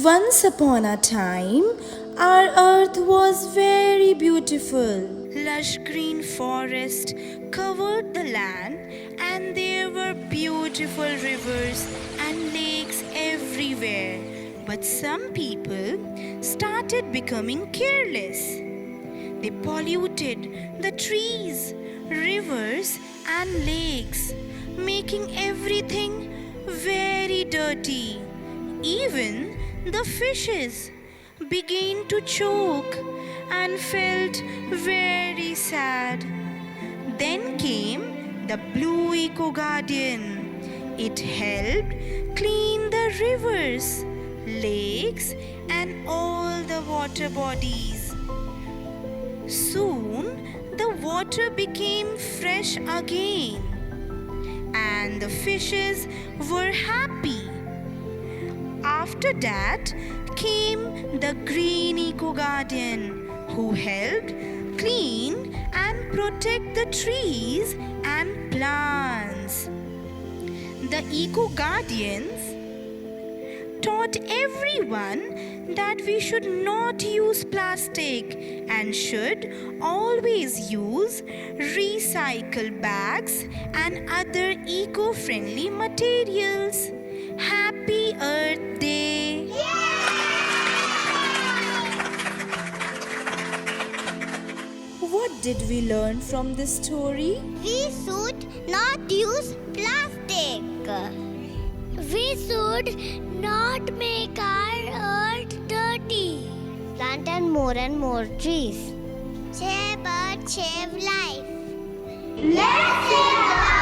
Once upon a time, our earth was very beautiful. Lush green forest covered the land, and there were beautiful rivers and lakes everywhere. But some people started becoming careless. They polluted the trees, rivers, and lakes, making everything very dirty. Even the fishes began to choke and felt very sad. Then came the Blue Eco Guardian. It helped clean the rivers, lakes, and all the water bodies. Soon the water became fresh again, and the fishes were happy. After that came the Green Eco Guardian, who helped clean and protect the trees and plants. The Eco Guardians taught everyone that we should not use plastic and should always use recycled bags and other eco-friendly materials. Happy Earth Day! What did we learn from this story? We should not use plastic. We should not make our earth dirty. Plant and more trees. Save Earth, save life. Let's save the